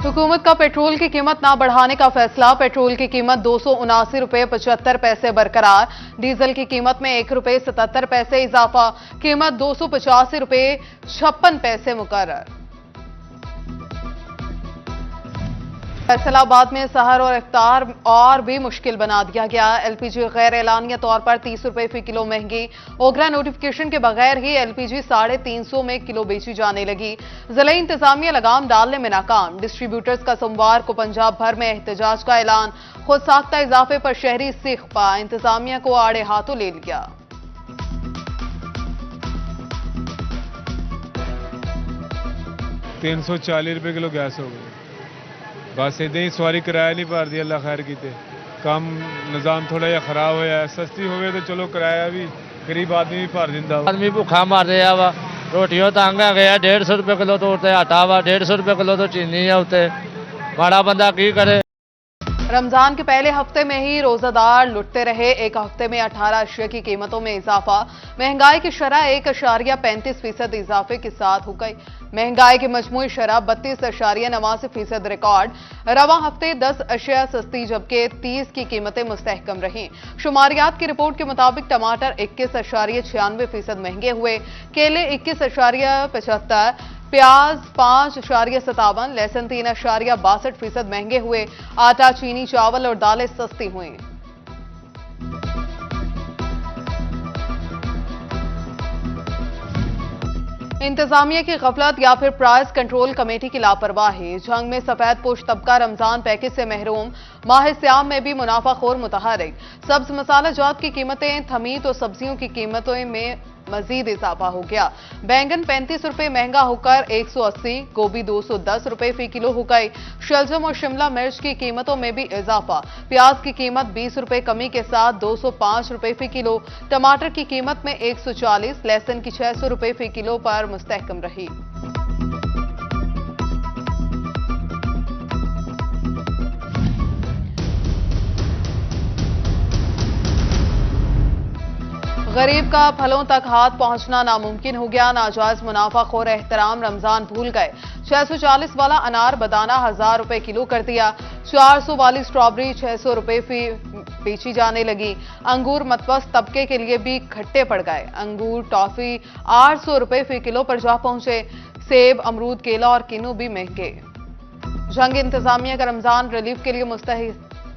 हुकूमत का पेट्रोल की कीमत ना बढ़ाने का फैसला। पेट्रोल की कीमत 279.75 बरकरार। डीजल की कीमत में ₹1.77 इजाफा। कीमत ₹285.56 मुकर्रर। फैसलाबाद में सहर और इफ्तार और भी मुश्किल बना दिया गया। एलपीजी गैर एलानिया तौर पर ₹30 फी किलो महंगी। ओगरा नोटिफिकेशन के बगैर ही एलपीजी 350 में किलो बेची जाने लगी। जिला इंतजामिया लगाम डालने में नाकाम। डिस्ट्रीब्यूटर्स का सोमवार को पंजाब भर में एहतजाज का ऐलान। खुद साख्ता इजाफे पर शहरी सीख पा। इंतजामिया को आड़े हाथों ले लिया। ₹340 किलो गैस हो गई। बस इदा ही सवारी किराया नहीं भर दिया। अल्लाह खैर कीते कम निज़ाम थोड़ा जहा खराब होया। सस्ती हो तो चलो किराया भी गरीब आदमी भी भर दिंदा। आदमी भुखा मर रहा वा। रोटियों तंग है गया। ₹150 किलो तो उत्ते आटा वा, ₹150 किलो तो चीनी है उत्ते। माड़ा बंदा की करे। रमजान के पहले हफ्ते में ही रोजादार लुटते रहे। एक हफ्ते में 18 अशिया की कीमतों में इजाफा। महंगाई की शरह 1.35% इजाफे के साथ हो गई। महंगाई की मजमूई शरह 32.89% रिकॉर्ड। रवा हफ्ते 10 अशिया सस्ती जबकि 30 की कीमतें मुस्तहकम रहीं। शुमारियात की रिपोर्ट के मुताबिक टमाटर 21.96% महंगे हुए। केले 21.75, प्याज 5.57, लहसुन 3.62% महंगे हुए। आटा, चीनी, चावल और दालें सस्ती हुई। इंतजामिया की गफलत या फिर प्राइस कंट्रोल कमेटी की लापरवाही। जंग में सफेद पोश तबका रमजान पैकेज से महरूम। माह सियाम में भी मुनाफाखोर मुतहरिक। सब्ज मसाला जात की कीमतें थमी तो सब्जियों की कीमतों में मजीद इजाफा हो गया। बैंगन ₹35 महंगा होकर 180, गोभी ₹210 फी किलो हो गई। शलजम और शिमला मिर्च की कीमतों में भी इजाफा। प्याज की कीमत ₹20 कमी के साथ ₹205 फी किलो। टमाटर की कीमत में 140, लहसुन की ₹600 फी किलो पर मुस्तहकम रही। गरीब का फलों तक हाथ पहुंचना नामुमकिन हो गया। नाजायज मुनाफाखोर एहतराम रमजान भूल गए। 640 वाला अनार बदाना ₹1000 किलो कर दिया। 400 वाली स्ट्रॉबेरी ₹600 फी बेची जाने लगी। अंगूर मतवस्त तबके के लिए भी खट्टे पड़ गए। अंगूर टॉफी ₹800 फी किलो पर जा पहुंचे। सेब, अमरूद, केला और किन्नू भी महंगे। जंग इंतजामिया का रमजान रिलीफ के लिए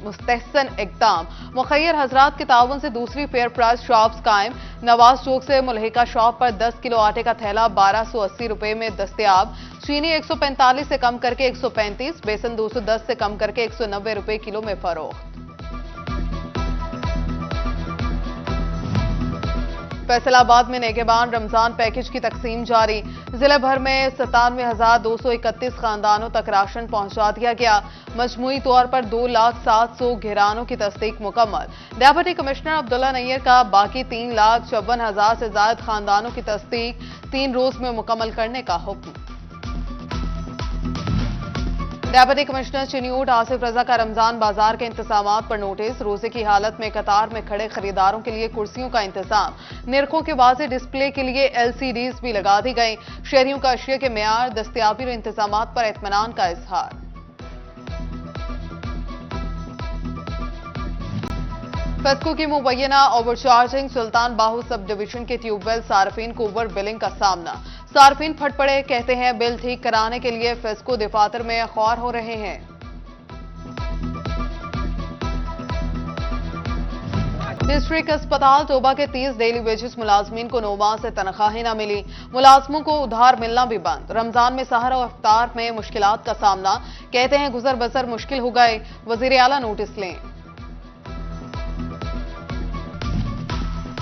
मुस्तहसन इकदाम। मुखैर हजरात के ताउन से दूसरी फेयर प्राइस शॉप्स कायम। नवाज चौक से मुलहिका शॉप पर 10 किलो आटे का थैला ₹1280 में दस्तयाब। चीनी 145 से कम करके 135, बेसन 210 से कम करके ₹190 किलो में फरोख्त। फैसलाबाद में नेगेबान रमजान पैकेज की तकसीम जारी। जिले भर में 97,231 खानदानों तक राशन पहुंचा दिया गया। मजमूई तौर पर 2,07,000 घिरानों की तस्दीक मुकम्मल। डेप्यूटी कमिश्नर अब्दुल्ला नैयर का बाकी 3,54,000 से ज्यादा खानदानों की तस्दीक 3 रोज में मुकम्मल करने का हुक्म। डेप्यूटी कमिश्नर चिन्यूट आसिफ रजा का रमजान बाजार के इंतजामात पर नोटिस। रोजे की हालत में कतार में खड़े खरीदारों के लिए कुर्सियों का इंतजाम। निरखों के वाज़ेह डिस्प्ले के लिए LCDs भी लगा दी गई। शहरियों का अशिया के मेयार, दस्तयाबी और इंतजामात पर इत्मीनान का इजहार। फेस्को की मुबैना ओवरचार्जिंग। सुल्तान बाहू सब डिवीजन के ट्यूबवेल सार्फिन को ओवर बिलिंग का सामना। सार्फिन फट पड़े, कहते हैं बिल ठीक कराने के लिए फेस्को दफातर में ख्वार हो रहे हैं। डिस्ट्रिक्ट अस्पताल तोबा के 30 डेली वेजेस मुलाजमीन को 9 माह से तनख्वाहें न मिली। मुलाजमों को उधार मिलना भी बंद। रमजान में सहर और इफ्तार में मुश्किलात का सामना, कहते हैं गुजर बसर मुश्किल हो गए। वजीर आला नोटिस लें।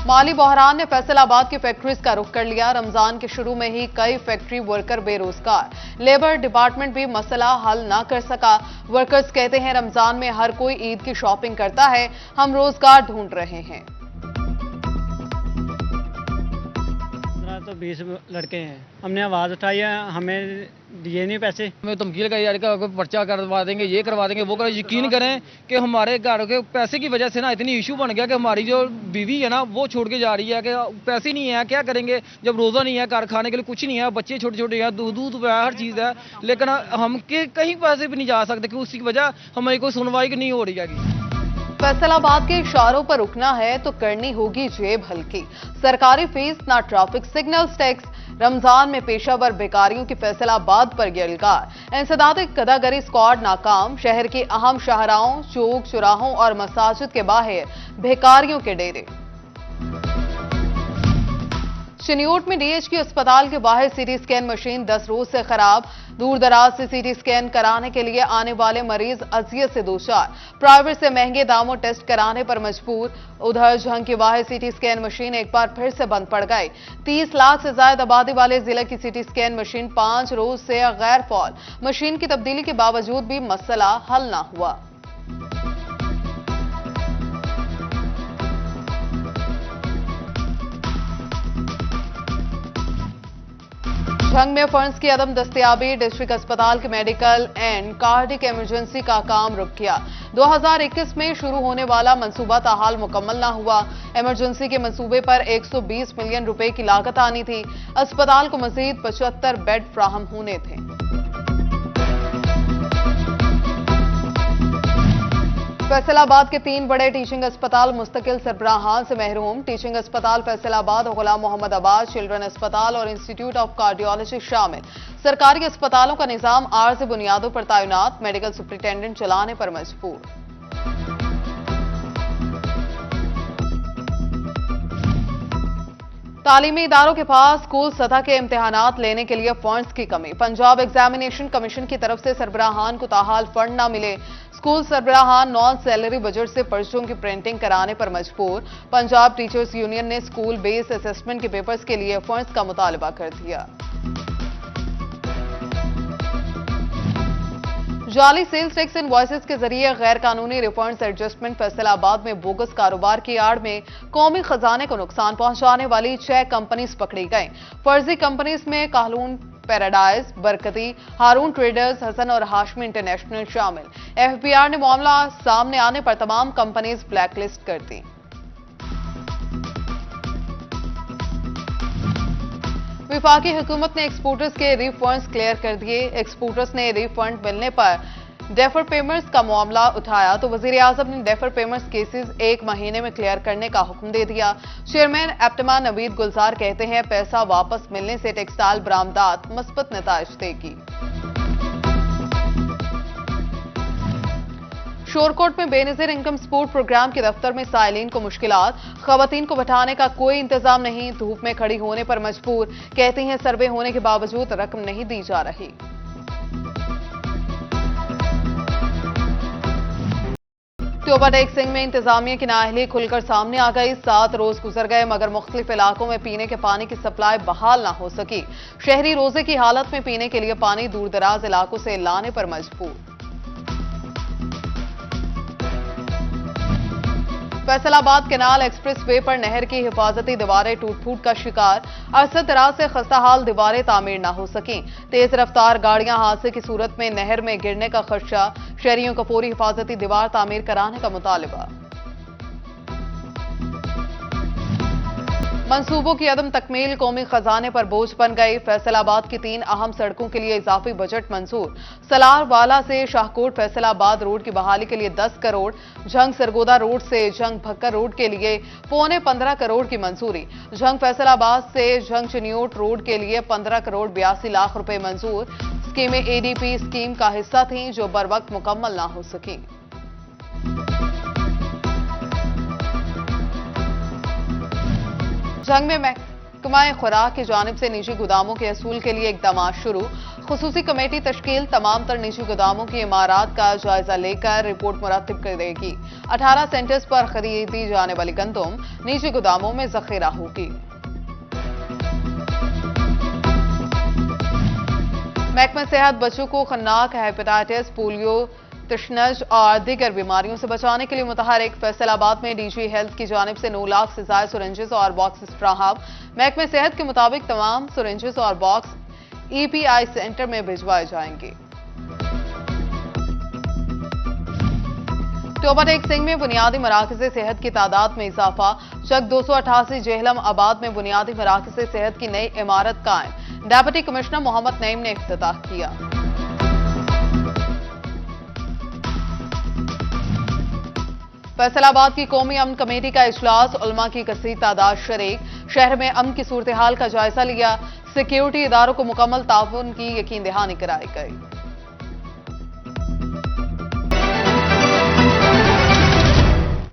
माली बहरान ने फैसलाबाद की फैक्ट्रीज का रुख कर लिया। रमजान के शुरू में ही कई फैक्ट्री वर्कर बेरोजगार। लेबर डिपार्टमेंट भी मसला हल ना कर सका। वर्कर्स कहते हैं रमजान में हर कोई ईद की शॉपिंग करता है, हम रोजगार ढूंढ रहे हैं। तो 20 लड़के हैं, हमने आवाज़ उठाई है, हमें दिए नहीं पैसे। हमें धमकी लगाई यार का पर्चा करवा देंगे, ये करवा देंगे, वो करें। यकीन करें कि हमारे घर के पैसे की वजह से ना इतनी इशू बन गया कि हमारी जो बीवी है ना वो छोड़ के जा रही है कि पैसे नहीं है, क्या करेंगे जब रोज़ा नहीं है, घर खाने के लिए कुछ नहीं है, बच्चे छोटे छोटे हैं, दूध है, हर चीज़ है, लेकिन हम कहीं पैसे भी नहीं जा सकते कि उसकी वजह हमारी कोई सुनवाई नहीं हो रही है। फैसलाबाद के इशारों पर रुकना है तो करनी होगी जेब हल्की। सरकारी फीस ना ट्रैफिक सिग्नल्स टैक्स, रमजान में पेशावर बेकारियों की फैसलाबाद पर गिरफ्तार। इंसदाद कदागरी स्क्वाड नाकाम, शहर के अहम शाहराहों, चौक चौराहों और मसाजिद के बाहर बेकारियों के डेरे। चिन्योट में डीएचक्यू अस्पताल के बाहर सीटी स्कैन मशीन 10 रोज से खराब। दूर दराज से सीटी स्कैन कराने के लिए आने वाले मरीज अजियत से दोचार, प्राइवेट से महंगे दामों टेस्ट कराने पर मजबूर। उधर झंग के बाहर सीटी स्कैन मशीन एक बार फिर से बंद पड़ गई। 30 लाख से ज्यादा आबादी वाले जिले की सीटी स्कैन मशीन 5 रोज से गैर फाल। मशीन की तब्दीली के बावजूद भी मसला हल न हुआ। झंग में फंड्स की अदम दस्तयाबी, डिस्ट्रिक्ट अस्पताल के मेडिकल एंड कार्डिक इमरजेंसी का काम रुक गया। 2021 में शुरू होने वाला मंसूबा ताहाल मुकम्मल न हुआ। इमरजेंसी के मंसूबे पर 120 मिलियन रुपए की लागत आनी थी। अस्पताल को मजीद 75 बेड फ्राहम होने थे। फैसलाबाद के 3 बड़े टीचिंग अस्पताल मुस्तकिल सरबराहान से महरूम। टीचिंग अस्पताल फैसलाबाद, गुलाम मोहम्मद आबाद, चिल्ड्रन अस्पताल और इंस्टीट्यूट ऑफ कार्डियोलॉजी शामिल। सरकारी अस्पतालों का निजाम आर्जी बुनियादों पर तैनात, मेडिकल सुप्रिंटेंडेंट चलाने पर मजबूर। तालीमी इदारों के पास स्कूल सतह के इम्तिहानात लेने के लिए फंड्स की कमी। पंजाब एग्जामिनेशन कमीशन की तरफ से सरबराहान को ताहाल फंड न मिले। स्कूल सरबराहान नॉन सैलरी बजट से पर्चों की प्रिंटिंग कराने पर मजबूर। पंजाब टीचर्स यूनियन ने स्कूल बेस्ड असेसमेंट के पेपर्स के लिए फंड्स का मुतालबा कर दिया। जाली सेल्स टैक्स इनवॉइसेस के जरिए गैर कानूनी रिफंड्स एडजस्टमेंट फैसलाबाद में बोगस कारोबार की आड़ में कौमी खजाने को नुकसान पहुंचाने वाली 6 कंपनीज पकड़ी गईं। फर्जी कंपनीज में कहलून पैराडाइज, बरकती, हारून ट्रेडर्स, हसन और हाशमी इंटरनेशनल शामिल। एफबीआर ने मामला सामने आने पर तमाम कंपनीज ब्लैकलिस्ट कर दी। विफाकी हुकूमत ने एक्सपोर्टर्स के रिफंड्स क्लियर कर दिए। एक्सपोर्टर्स ने रिफंड मिलने पर डेफर पेमेंट्स का मामला उठाया तो वजीर आजम ने डेफर पेमेंट्स केसेस 1 महीने में क्लियर करने का हुक्म दे दिया। चेयरमैन एप्टमा नवीद गुलजार कहते हैं पैसा वापस मिलने से टेक्सटाइल बरामदात मस्बत नताइज देगी। शोरकोट में बेनजीर इनकम सपोर्ट प्रोग्राम के दफ्तर में साइलिन को मुश्किलात, खवातीन को बैठाने का कोई इंतजाम नहीं, धूप में खड़ी होने पर मजबूर। कहती हैं सर्वे होने के बावजूद रकम नहीं दी जा रही। त्योबाटेक सिंह में इंतजामिया की नाअहली खुलकर सामने आ गई। 7 रोज गुजर गए मगर मुख्तलिफ इलाकों में पीने के पानी की सप्लाई बहाल न हो सकी। शहरी रोजे की हालत में पीने के लिए पानी दूर दराज इलाकों से लाने पर मजबूर। फैसलाबाद केनाल एक्सप्रेस वे पर नहर की हिफाजती दीवारें टूट फूट का शिकार। अरसे दराज से खस्ताहाल दीवारें तामीर न हो सकी। तेज रफ्तार गाड़ियां हादसे की सूरत में नहर में गिरने का खदशा। शहरियों को पूरी हिफाजती दीवार तामीर कराने का मुतालबा। मंसूबों की अदम तकमील कौमी खजाने पर बोझ बन गई। फैसलाबाद की 3 अहम सड़कों के लिए इजाफी बजट मंजूर। सलारवाला से शाहकोट फैसलाबाद रोड की बहाली के लिए 10 करोड़। झंग सरगोदा रोड से झंग भक्कर रोड के लिए 15.25 करोड़ की मंजूरी। झंग फैसलाबाद से झंग चिन्योट रोड के लिए 15 करोड़ 82 लाख रुपए मंजूर। स्कीमें एडीपी स्कीम का हिस्सा थीं जो बर वक्त मुकम्मल ना हो सकी। झंग में महकमा खुराक की जानिब से निजी गोदामों के असूल के लिए इकदाम शुरू। खुसूसी कमेटी तश्कील तमाम तर निजी गोदामों की इमारत का जायजा लेकर रिपोर्ट मुरतब करेगी। 18 सेंटर्स पर खरीदी जाने वाली गंदम निजी गोदामों में जखीरा होगी। महकमा सेहत बच्चों को खन्नाक हेपेटाइटिस, पोलियो, तशनज और दीगर बीमारियों से बचाने के लिए मुतहरिक फैसलाबाद में डीजी हेल्थ की जानिब से 9 लाख से ज्यादा सिरिंजेस और बॉक्सेस फ्राहम। महकमे सेहत के मुताबिक तमाम सिरिंजेस और बॉक्स ईपीआई सेंटर में भिजवाए जाएंगे। टोबाटेक सिंह में बुनियादी मराकज़ सेहत की तादाद में इजाफा। चक 288 जेहलम आबाद में बुनियादी मराकज़ सेहत की नई इमारत कायम। डेप्यूटी कमिश्नर मोहम्मद नईम ने इफ्तिताह किया। फैसलाबाद की कौमी अमन कमेटी का इजलास, उलमा की कसीर तादाद शरीक। शहर में अमन की सूरत हाल का जायजा लिया। सिक्योरिटी इदारों को मुकम्मल ताउन की यकीन दहानी कराई गई।